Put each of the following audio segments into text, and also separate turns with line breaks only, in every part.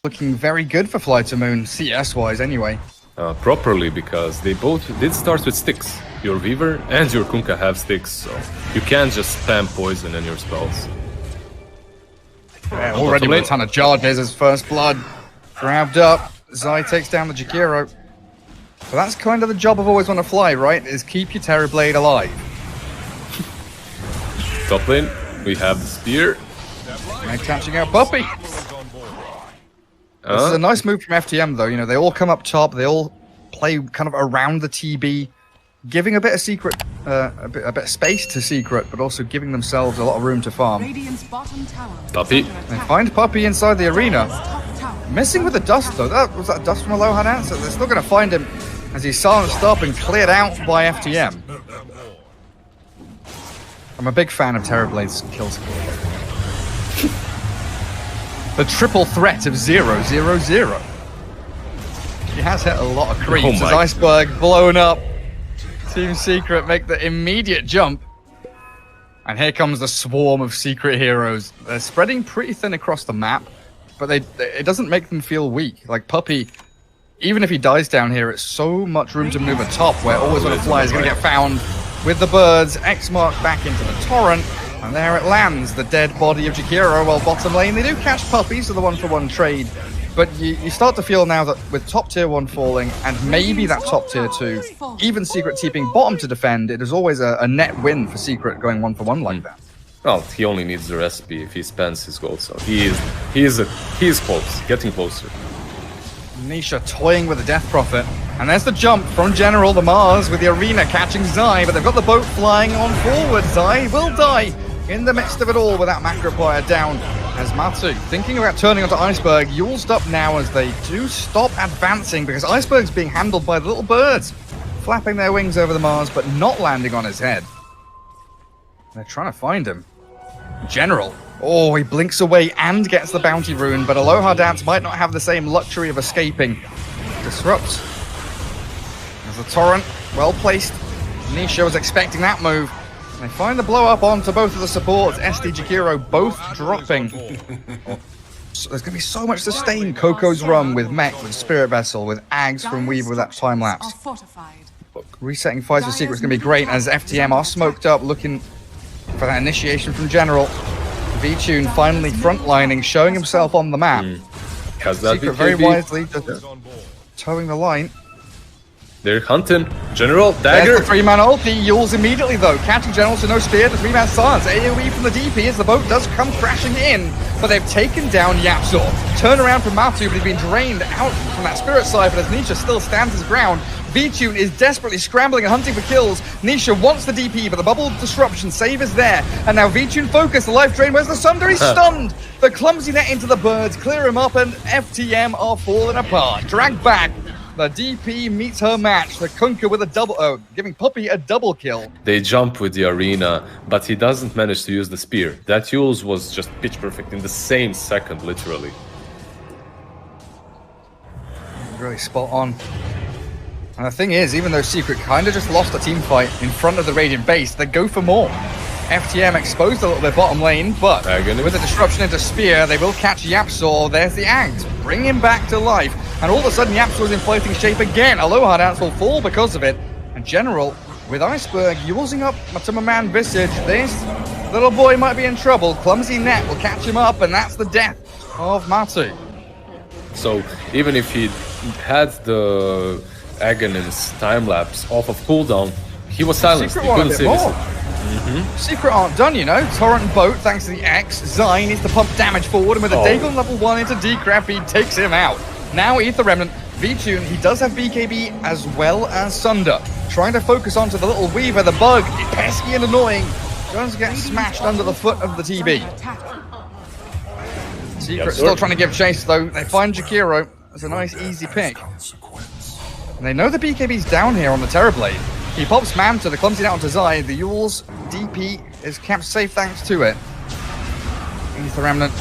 looking very good for FlyToMoon, CS-wise anyway.
Properly, because they both did start with sticks. Your Weaver and your Kunkka have sticks, so you can't just spam poison in your spells.
Yeah, already with a ton of charges as first blood grabbed up. Zai takes down the Jakiro. So that's kind of the job of always on a fly, right? Is keep your Terrorblade alive.
Top lane, we have the spear.
And catching out Puppey. This is a nice move from FTM though, you know, they all come up top, they all play kind of around the TB, giving a bit of secret, a bit of space to secret, but also giving themselves a lot of room to farm.
Puppey.
They find Puppey inside the arena. Missing with the dust though, was that dust from Aloha Dance? So they're still going to find him as he's silenced up and cleared out by FTM. I'm a big fan of Terrorblade's kill score. The triple threat of 0-0-0. He has hit a lot of creeps as Iceberg blown up. Team Secret make the immediate jump. And here comes the swarm of secret heroes. They're spreading pretty thin across the map, but it doesn't make them feel weak. Like Puppey, even if he dies down here, it's so much room to move atop where Always on a Fly is going to get found with the birds. X mark back into the torrent. And there it lands, the dead body of Jakiro. Well, bottom lane, they do catch Puppey, so the one-for-one trade. But you start to feel now that with top tier 1 falling, and maybe that top tier 2, even Secret keeping bottom to defend, it is always a net win for Secret going 1-for-1 like that.
Well, he only needs the recipe if he spends his gold, so he is close, getting closer.
Nisha toying with the Death Prophet. And there's the jump from General the Mars with the arena catching Zai, but they've got the boat flying on forward. Zai will die in the midst of it all with that Macroplier down. As Matsu thinking about turning onto Iceberg, Yulesed up now as they do stop advancing because Iceberg's being handled by the little birds, flapping their wings over the Mars but not landing on his head. They're trying to find him. General. Oh, he blinks away and gets the bounty rune, but Aloha Dance might not have the same luxury of escaping. Disrupts. There's the torrent, well placed. Nisha was expecting that move. They find the blow up onto both of the supports. SD Jakiro both dropping. So there's going to be so much sustain. Coco's Rum with Mech, with Spirit Vessel, with Ags from Weaver with that time lapse. Resetting fights for Secret is going to be great as FTM are smoked up looking for that initiation from General. V-Tune finally frontlining, showing himself on the map.
Has that
Secret very wisely just towing the line.
They're hunting. General, dagger.
There's the 3-man ulti. Yules immediately though. Catching General, so no spear. The 3-man silence. AoE from the DP as the boat does come crashing in. But they've taken down Yapzor. Turn around from Matu, but he's been drained out from that spirit side. But as Nisha still stands his ground, V-Tune is desperately scrambling and hunting for kills. Nisha wants the DP, but the bubble disruption save is there. And now V-Tune focus, the life drain. Where's the Sunder? He's stunned. The clumsy net into the birds. Clear him up, and FTM are falling apart. Dragged back. The DP meets her match. The Kunkka with a double, giving Puppey a double kill.
They jump with the arena, but he doesn't manage to use the spear. That Yules was just pitch perfect in the same second, literally.
Really spot on. And the thing is, even though Secret kind of just lost a team fight in front of the Radiant base, they go for more. FTM exposed a little bit bottom lane, but with the disruption into Spear, they will catch Yapzor. There's the Axe. Bring him back to life. And all of a sudden, Yapzor's in floating shape again. Aloha Dance will fall because of it. And General, with Iceberg, using up to my man Visage, this little boy might be in trouble. Clumsy net will catch him up, and that's the death of Matu.
So, even if he had the Aghanim time-lapse off of cooldown, he was silenced.
Secret
he couldn't save his...
Secret aren't done, you know. Torrent and Boat, thanks to the X. Zai needs to pump damage forward, and with a Dagon level 1 into Decrep, he takes him out. Now Ether Remnant, V-Tune, he does have BKB as well as Sunder. Trying to focus onto the little Weaver, the bug, pesky and annoying. Going to get smashed under the foot of the TB. Secret still trying to give chase though. They find Jakiro. It's a nice easy pick. And they know the BKB's down here on the Terrorblade. He pops Manta, the clumsy down onto Zai. The Yules DP is kept safe thanks to it. Ether Remnant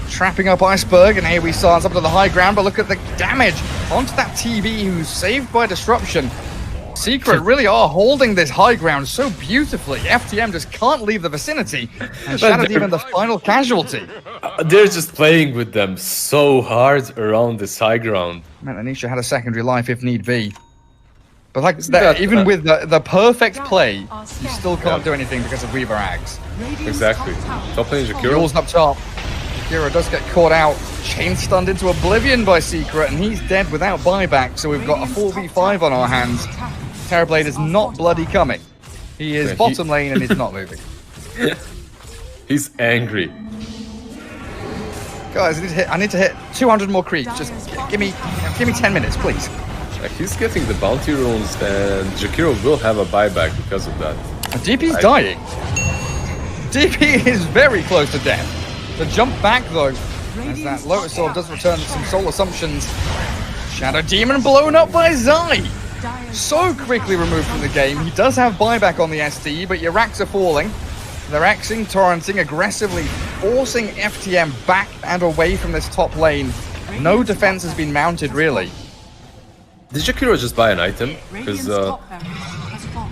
trapping up Iceberg, and here we start up to the high ground, but look at the damage onto that TB who's saved by disruption. Secret really are holding this high ground so beautifully. FTM just can't leave the vicinity, and Shadow Demon the final casualty.
They're just playing with them so hard around this high ground.
Man, Anisha had a secondary life if need be. But like
Isn't
that,
that-
even with the perfect play, you still can't
Yeah.
do anything because of Weaver Ags.
Exactly. Top lane Jakiro.
Yours up top. Jakiro does get caught out, chain stunned into oblivion by Secret, and he's dead without buyback. So we've got a 4v5 on our hands. Terrorblade is not bloody coming. He is
Yeah,
bottom lane and he's not moving.
He's angry.
Guys, I need to hit 200 more creeps. Just give me 10 minutes, please.
He's getting the bounty runes, and Jakiro will have a buyback because of that.
DP's dying. DP is very close to death. The jump back though, as that Lotus Orb does return some soul assumptions. Shadow Demon blown up by Zai. So quickly removed from the game. He does have buyback on the SD, but your racks are falling. They're Xing, torrenting, aggressively forcing FTM back and away from this top lane. No defense has been mounted really.
Did Jakiro just buy an item? Because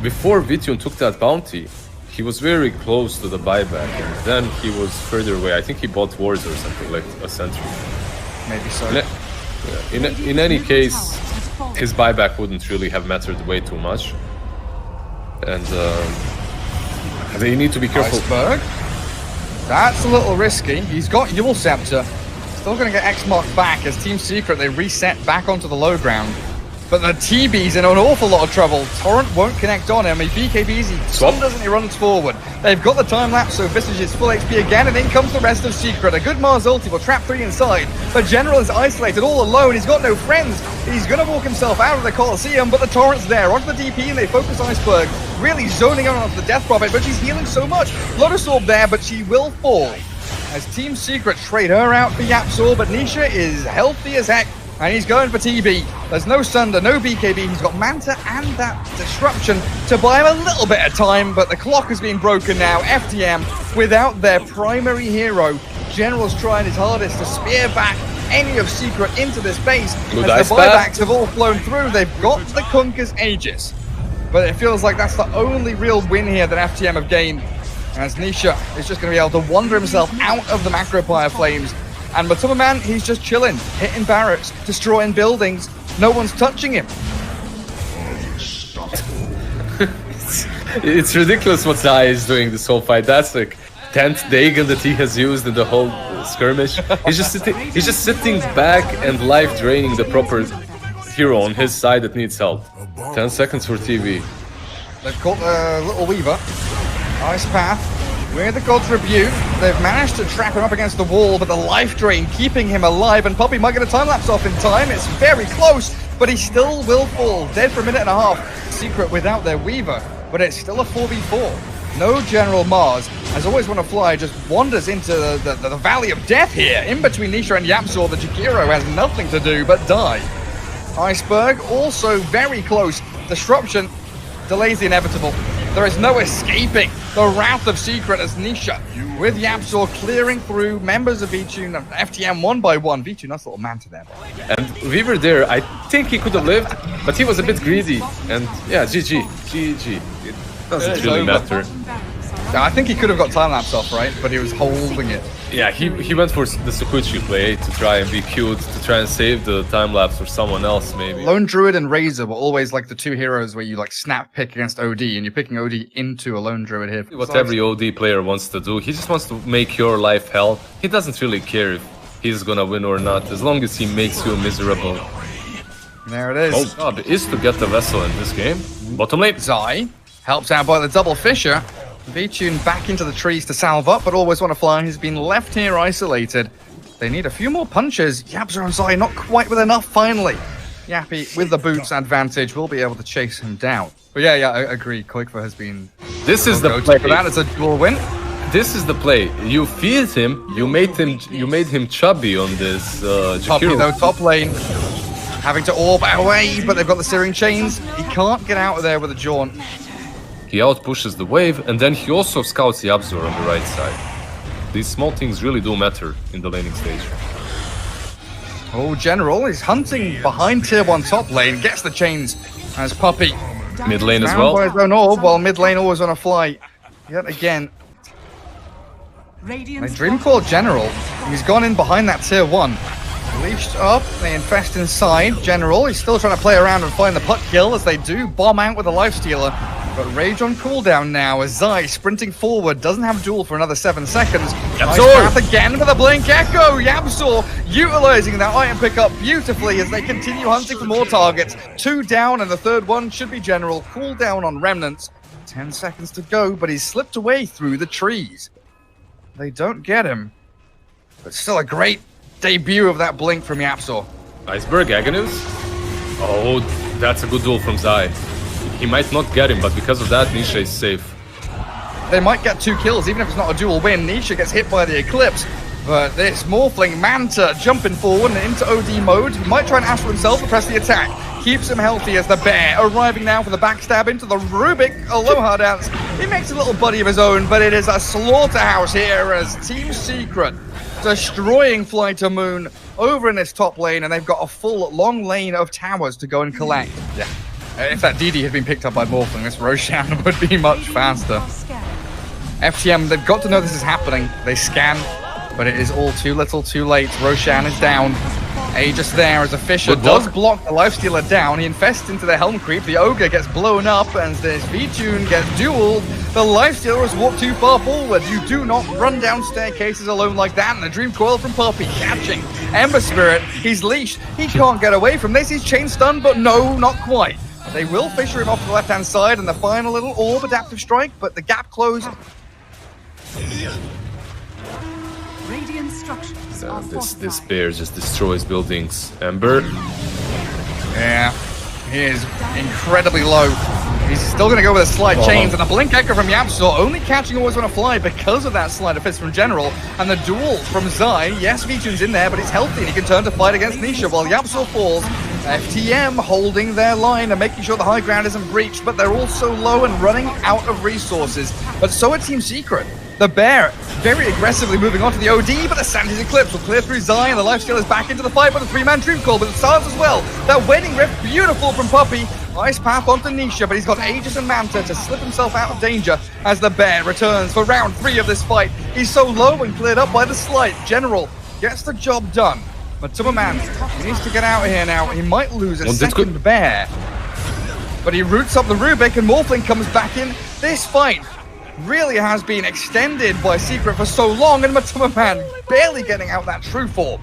before Vitun took that bounty, he was very close to the buyback, and then he was further away. I think he bought wards or something, like a sentry.
Maybe so.
In any case, his buyback wouldn't really have mattered way too much. And they need to be careful.
Iceberg. That's a little risky. He's got Yule Scepter. Still going to get X marked back as Team Secret, they reset back onto the low ground. But the TB's in an awful lot of trouble. Torrent won't connect on him. He BKBs, he
Swap.
doesn't, he runs forward. They've got the time lapse, so Visage is full HP again, and in comes the rest of Secret. A good Mars ulti will trap 3 inside. The General is isolated all alone. He's got no friends. He's going to walk himself out of the Colosseum, but the Torrent's there. Onto the DP, and they focus Iceberg. Really zoning in onto the Death Prophet, but she's healing so much. Lotus Orb there, but she will fall. As Team Secret trade her out for Yapsor, but Nisha is healthy as heck. And he's going for TB. There's no Sunder, no BKB. He's got Manta and that Disruption to buy him a little bit of time, but the clock has been broken now. FTM, without their primary hero, General's trying his hardest to spear back any of Secret into this base.
Good
as the
ice
buybacks
bath.
have all flown through. They've got the Kunka's Aegis. But it feels like that's the only real win here that FTM have gained. As Nisha is just going to be able to wander himself out of the Macropire Flames. And Matuma, he's just chilling, hitting barracks, destroying buildings. No one's touching him.
It's ridiculous what Zai is doing this whole fight. That's like 10th Dagon that he has used in the whole skirmish. He's just sitting back and life draining the proper hero on his side that needs help. 10 seconds for TV.
They've caught the little Weaver. Ice Path. With the God's Rebuke, they've managed to trap him up against the wall, but the life drain keeping him alive, and Poppy might get a time-lapse off in time. It's very close, but he still will fall, dead for a minute and a half. Secret without their Weaver, but it's still a 4v4. No General Mars, as Always Wanna Fly, just wanders into the Valley of Death here. In between Nisha and Yapsor, the Jakiro has nothing to do but die. Iceberg, also very close. Disruption delays the inevitable. There is no escaping the wrath of Secret as Nisha, with Yapsor clearing through members of Vitun, FTM one by one. Vitun, nice little Manta there.
And Weaver there, I think he could have lived, but he was a bit greedy. And yeah, GG. It doesn't really matter.
I think he could have got time-lapse off, right? But he was holding it.
Yeah, he went for the Sukuchi play to try and be cute, to try and save the time-lapse for someone else, maybe.
Lone Druid and Razor were always like the two heroes where you like snap pick against OD, and you're picking OD into a Lone Druid here.
What every OD player wants to do, he just wants to make your life hell. He doesn't really care if he's gonna win or not, as long as he makes you miserable.
There it is.
Our job is to get the vessel in this game. Bottom lane.
Zai helps out by the double Fisher. Vitun back into the trees to salve up, but Always Wanna Fly has been left here isolated. They need a few more punches. Yapsor and Zai not quite with enough finally. Yappy with the boots advantage will be able to chase him down. But yeah, I agree. Koikfa has been...
This is the play.
For that, it's a dual win.
This is the play. You feed him. You made him chubby on this.
Poppy
Jakiro.
though, top lane. Having to orb away, but they've got the Searing Chains. He can't get out of there with a jaunt.
He outpushes the wave, and then he also scouts the Abzor on the right side. These small things really do matter in the laning stage.
Oh, General is hunting behind tier 1 top lane, gets the chains as Poppy.
Mid lane as
Found
well.
by his own orb, while mid lane Always Wanna Fly. Yet again, They Dream Coil General. He's gone in behind that tier 1. Leashed up, they infest inside. General, he's still trying to play around and find the putt kill as they do bomb out with a Lifestealer. But Rage on cooldown now as Zai sprinting forward, doesn't have duel for another 7 seconds. Nice path again for the Blink Echo. Yabzor utilizing that item pickup beautifully as they continue hunting for more targets. 2 down and the third one should be General. Cooldown on Remnants. 10 seconds to go, but he's slipped away through the trees. They don't get him. But still a great debut of that Blink from Yabzor.
Iceberg Agonist? Oh, that's a good duel from Zai. He might not get him, but because of that, Nisha is safe.
They might get 2 kills, even if it's not a dual win. Nisha gets hit by the Eclipse, but this Morphling Manta jumping forward and into OD mode. He might try and Astral himself to press the attack. Keeps him healthy as the Bear arriving now for the backstab into the Rubik Aloha dance. He makes a little buddy of his own, but it is a slaughterhouse here as Team Secret destroying FlyToMoon over in this top lane, and they've got a full long lane of towers to go and collect. Yeah. If that DD had been picked up by Morphling, this Roshan would be much faster. FTM, they've got to know this is happening. They scan, but it is all too little too late. Roshan is down. Aegis there as a Fisher does block the Lifestealer down. He infests into the Helm Creep. The Ogre gets blown up and this V-Tune gets dueled. The Lifestealer has walked too far forward. You do not run down staircases alone like that. And the Dream Coil from Poppy catching Ember Spirit. He's leashed. He can't get away from this. He's chain stunned, but no, not quite. They will Fisher him off to the left-hand side and the final little orb adaptive strike, but the gap closed.
Radiant structures.
This bear just destroys buildings. Ember.
Yeah, he is incredibly low. He's still going to go with a slight chains, and a Blink Echo from Yabzor only catching Always Wanna Fly because of that sleight of fist from General, and the duel from Zai. Yes, V-Tune's in there, but he's healthy, and he can turn to fight against Nisha while Yabzor falls. FTM holding their line and making sure the high ground isn't breached, but they're also low and running out of resources. But so are Team Secret. The Bear very aggressively moving on to the OD, but the Sandy's Eclipse will clear through Zai, and the Lifestealer is back into the fight with a 3-man Dream Call, but the Stars as well. That Wedding Rift, beautiful from Puppy. Nice path onto Nisha, but he's got Aegis and Manta to slip himself out of danger as the Bear returns for round 3 of this fight. He's so low and cleared up by the slight. General gets the job done. But Man, he needs to get out of here now. He might lose a second Bear. But he roots up the Rubik and Morphling comes back in. This fight really has been extended by Secret for so long, and Man barely getting out that true form.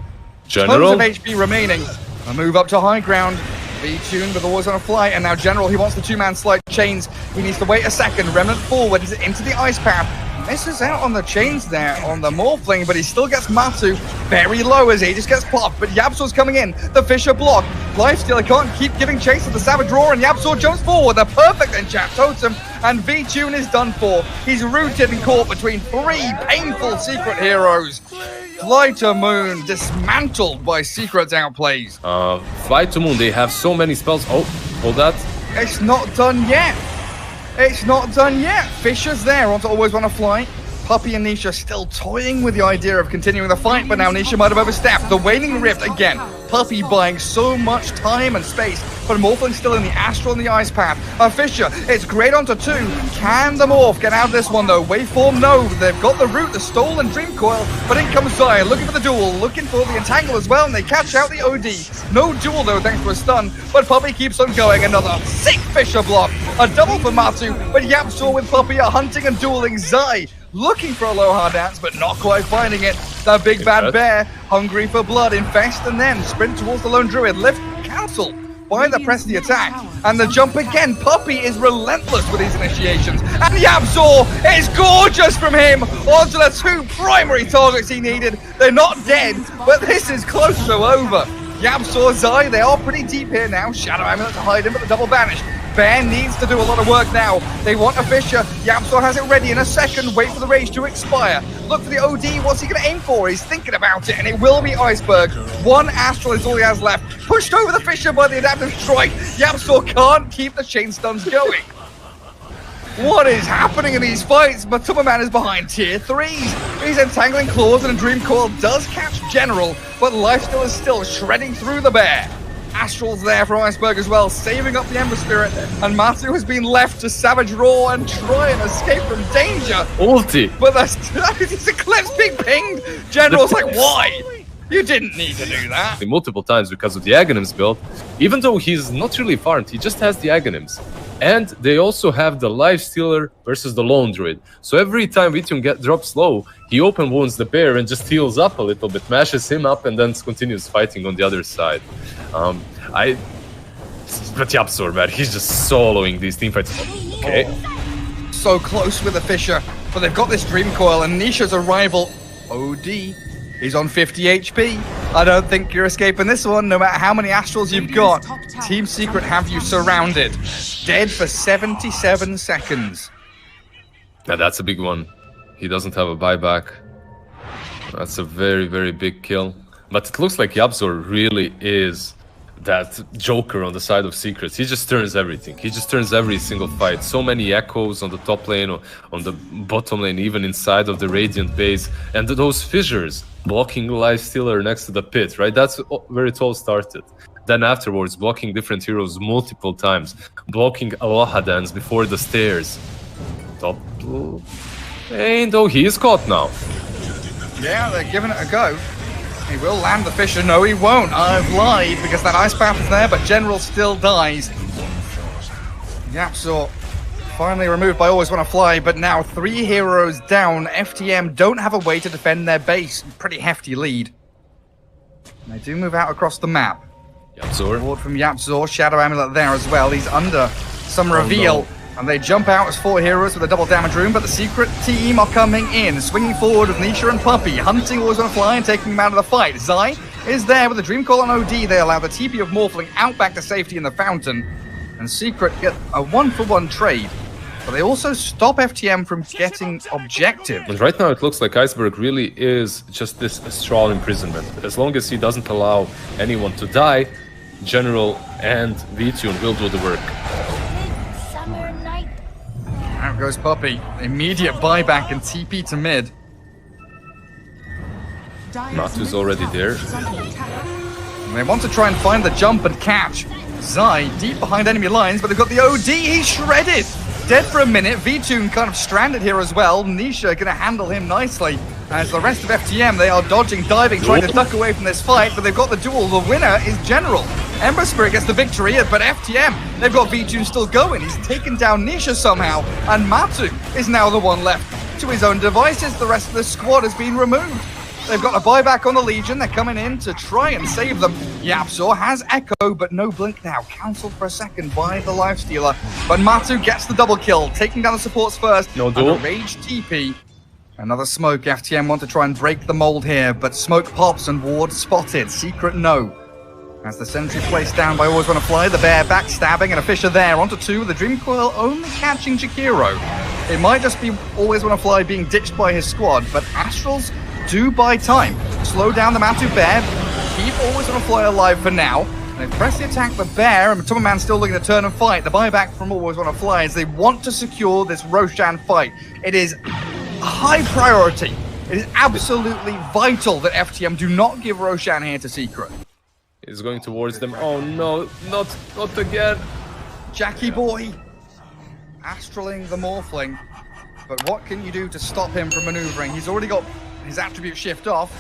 General?
Tons of HP remaining. A move up to high ground. V-Tune with Always Wanna Fly, and now General, he wants the 2-man slight chains. He needs to wait a second. Remnant forward, he's into the ice path. Misses out on the chains there on the Morphling, but he still gets Matu very low as Aegis gets popped, but Yabzor's coming in. The Fisher block. Lifestealer can't keep giving chase to the Savage Roar, and Yabzor jumps forward. The perfect enchant totem, and V-Tune is done for. He's rooted and caught between 3 painful Secret heroes. FlyToMoon dismantled by Secret's outplays.
FlyToMoon, they have so many spells. Oh, hold that.
It's not done yet. It's not done yet. Fisher's there, onto Always Wanna Fly. Puppy and Nisha still toying with the idea of continuing the fight, but now Nisha might have overstepped. The Waning Rift again. Puppy buying so much time and space, but Morphling's still in the Astral and the Ice Path. Fisher, it's great onto 2. Can the Morph get out of this one though? Waveform, no. They've got the root, the stolen Dream Coil, but in comes Zai, looking for the duel, looking for the Entangle as well, and they catch out the OD. No duel though, thanks to a stun, but Puppy keeps on going. Another sick Fisher block. A double for Matsu, but Yabzor with Puppy are hunting and dueling Zai. Looking for a Aloha dance, but not quite finding it. The big bad bear, hungry for blood, infest and then sprint towards the lone druid. Lift, cancel by the press the attack. And the jump again. Puppy is relentless with these initiations. And Yabzor is gorgeous from him onto the 2 primary targets he needed. They're not dead, but this is close to over. Yabzor, Zai, they are pretty deep here now. Shadow Amulet to hide him, but the double banish. Bear needs to do a lot of work now. They want a Fisher. Yabzor has it ready in a second. Wait for the rage to expire. Look for the OD. What's he going to aim for? He's thinking about it, and it will be Iceberg. 1 Astral is all he has left. Pushed over the Fisher by the adaptive strike. Yabzor can't keep the chain stuns going. What is happening in these fights? But Man is behind tier 3s. He's entangling claws, and a Dream Coil does catch General, but Lifestealer is still shredding through the Bear. Astral's there for Iceberg as well, saving up the Ember Spirit, and Matsu has been left to Savage Roar and try and escape from danger.
Ulti!
But this Eclipse being pinged. General's like, why? You didn't need to do that.
Multiple times because of the Aghanims build. Even though he's not really farmed, he just has the Aghanims. And they also have the Lifestealer versus the Lone Druid. So every time Vitun drops low, he open wounds the bear and just heals up a little bit, mashes him up, and then continues fighting on the other side. But Yapzor, man, he's just soloing these teamfights. Okay.
So close with the Fisher, but they've got this Dream Coil, and Nisha's arrival, OD. He's on 50 HP. I don't think you're escaping this one, no matter how many Astrals you've got. Team Secret have you surrounded. Dead for 77 seconds.
Now that's a big one. He doesn't have a buyback. That's a very, very big kill. But it looks like Yapzor really is that Joker on the side of Secrets. He just turns everything. He just turns every single fight. So many echoes on the top lane, or on the bottom lane, even inside of the Radiant base. And those fissures blocking Lifestealer next to the pit, right? That's where it all started. Then afterwards, blocking different heroes multiple times. Blocking Aloha Dance before the stairs. Top blue. And oh, he is caught now.
Yeah, they're giving it a go. He will land the Fisher. No, he won't. I've lied, because that Ice Path is there, but General still dies. Yapzor finally removed by Always Wanna Fly, but now 3 heroes down. FTM don't have a way to defend their base. Pretty hefty lead. And they do move out across the map.
Yapzor.
Ward from Yapzor. Shadow Amulet there as well. He's under some reveal.
No.
And they jump out as 4 heroes with a double damage rune, but the Secret team are coming in, swinging forward with Nisha and Puppey, hunting Always Wanna Fly and taking him out of the fight. Zai is there with a Dream Call on OD. They allow the TP of Morphling out back to safety in the fountain. And Secret get a 1-for-1 trade, but they also stop FTM from getting objective.
And right now it looks like Iceberg really is just this astral imprisonment. As long as he doesn't allow anyone to die, General and Vitun will do the work.
Out goes Puppey. Immediate buyback and TP to mid.
Matu's already there.
And they want to try and find the jump and catch. Zai deep behind enemy lines, but they've got the OD. He's shredded. Dead for a minute. Vitun kind of stranded here as well. Nisha going to handle him nicely. As the rest of FTM, they are dodging, diving, trying to duck away from this fight, but they've got the duel. The winner is General. Ember Spirit gets the victory, but FTM, they've got Vitun still going. He's taken down Nisha somehow, and Matu is now the one left to his own devices. The rest of the squad has been removed. They've got a buyback on the Legion. They're coming in to try and save them. Yapzor has Echo, but no blink now. Cancelled for a second by the Lifestealer. But Matu gets the double kill, taking down the supports first.
No duel.
And a Rage TP. Another smoke. FTM want to try and break the mold here, but smoke pops and Ward spotted. Secret no. As the sentry placed down by Always Wanna Fly, the bear backstabbing, and a Fisher there. Onto 2 with the Dream Coil only catching Jakiro. It might just be Always Wanna Fly being ditched by his squad, but Astrals do buy time. Slow down the Matu bear, keep Always Wanna Fly alive for now. They press the attack the bear, and Tomaman still looking to turn and fight. The buyback from Always Wanna Fly is they want to secure this Roshan fight. It is a high priority. It is absolutely vital that FTM do not give Roshan here to Secret.
He's going towards them. Oh no, not again.
Jackie boy, astraling the Morphling. But what can you do to stop him from maneuvering? He's already got his attribute shift off.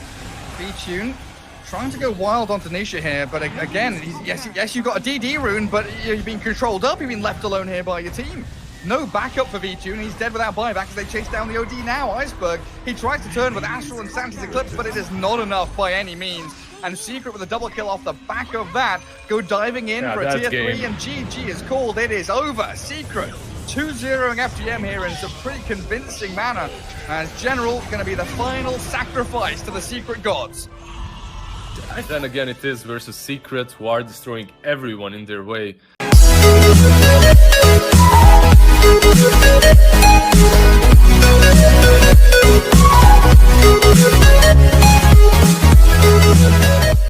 B-Tune trying to go wild onto Nisha here, but again, yes, you've got a DD rune, but you're being controlled up. You've been left alone here by your team. No backup for V-Tune. He's dead without buyback as they chase down the OD now. Iceberg, he tries to turn with Astral and Santa's Eclipse, but it is not enough by any means. And Secret with a double kill off the back of that, go diving in for a tier 3, and GG is called. It is over. Secret 2-0ing FTM here in some pretty convincing manner, as General going to be the final sacrifice to the Secret gods.
Then again, it is versus Secret, who are destroying everyone in their way.